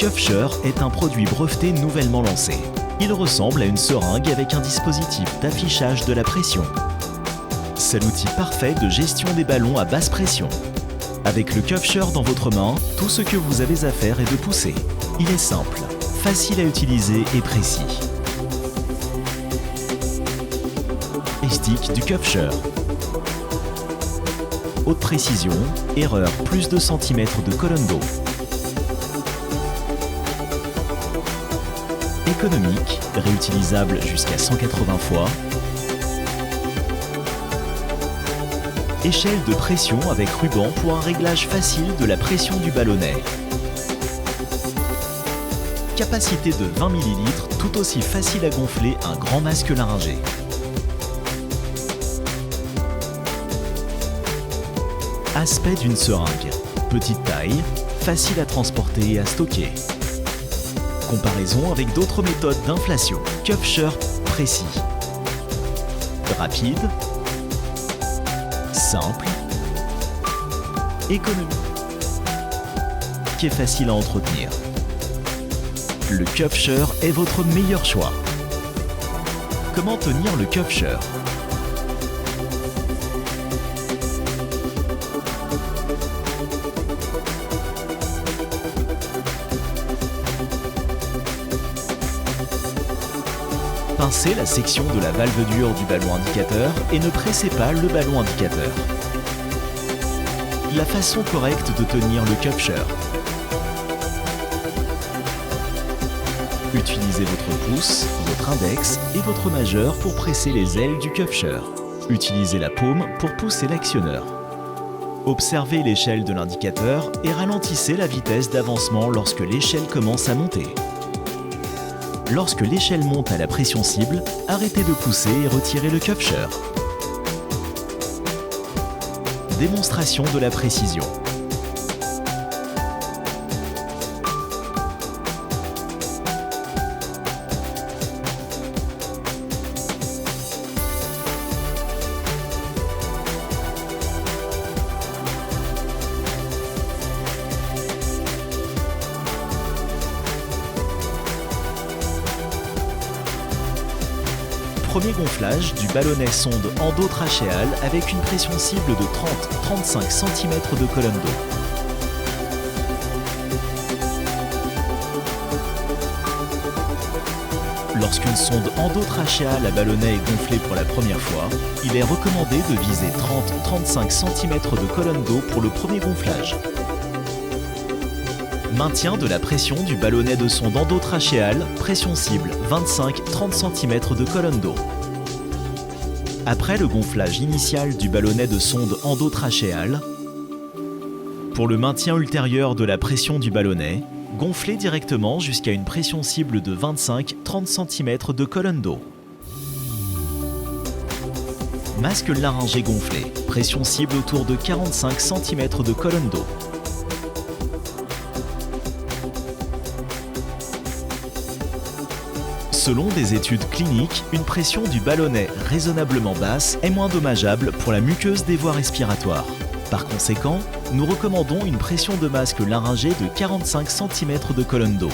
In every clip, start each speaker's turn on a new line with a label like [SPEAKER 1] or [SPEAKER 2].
[SPEAKER 1] Kufcher est un produit breveté nouvellement lancé. Il ressemble à une seringue avec un dispositif d'affichage de la pression. C'est l'outil parfait de gestion des ballons à basse pression. Avec le Kufcher dans votre main, tout ce que vous avez à faire est de pousser. Il est simple, facile à utiliser et précis. Stick du Kufcher. Haute précision, erreur plus de centimètres de colonne d'eau. Économique, réutilisable jusqu'à 180 fois. Échelle de pression avec ruban pour un réglage facile de la pression du ballonnet. Capacité de 20 ml, tout aussi facile à gonfler un grand masque laryngé. Aspect d'une seringue. Petite taille, facile à transporter et à stocker. Comparaison avec d'autres méthodes d'inflation. Kufcher précis. Rapide. Simple. Économique. Qui est facile à entretenir. Le Kufcher est votre meilleur choix. Comment tenir le Kufcher ? Pincez la section de la valve dure du ballon indicateur et ne pressez pas le ballon indicateur. La façon correcte de tenir le Kufcher. Utilisez votre pouce, votre index et votre majeur pour presser les ailes du Kufcher. Utilisez la paume pour pousser l'actionneur. Observez l'échelle de l'indicateur et ralentissez la vitesse d'avancement lorsque l'échelle commence à monter. Lorsque l'échelle monte à la pression cible, arrêtez de pousser et retirez le Kufcher. Démonstration de la précision. Premier gonflage du ballonnet sonde endotrachéale avec une pression cible de 30-35 cm de colonne d'eau. Lorsqu'une sonde endotrachéale à ballonnet est gonflée pour la première fois, il est recommandé de viser 30-35 cm de colonne d'eau pour le premier gonflage. Maintien de la pression du ballonnet de sonde endotrachéale, pression cible 25-30 cm de colonne d'eau. Après le gonflage initial du ballonnet de sonde endotrachéale, pour le maintien ultérieur de la pression du ballonnet, gonflez directement jusqu'à une pression cible de 25-30 cm de colonne d'eau. Masque laryngé gonflé, pression cible autour de 45 cm de colonne d'eau. Selon des études cliniques, une pression du ballonnet raisonnablement basse est moins dommageable pour la muqueuse des voies respiratoires. Par conséquent, nous recommandons une pression de masque laryngé de 45 cm de colonne d'eau.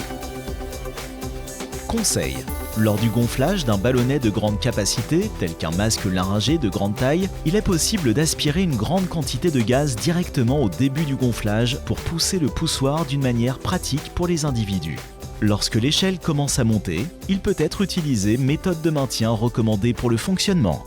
[SPEAKER 1] Conseil: lors du gonflage d'un ballonnet de grande capacité, tel qu'un masque laryngé de grande taille, il est possible d'aspirer une grande quantité de gaz directement au début du gonflage pour pousser le poussoir d'une manière pratique pour les individus. Lorsque l'échelle commence à monter, il peut être utilisé méthode de maintien recommandée pour le fonctionnement.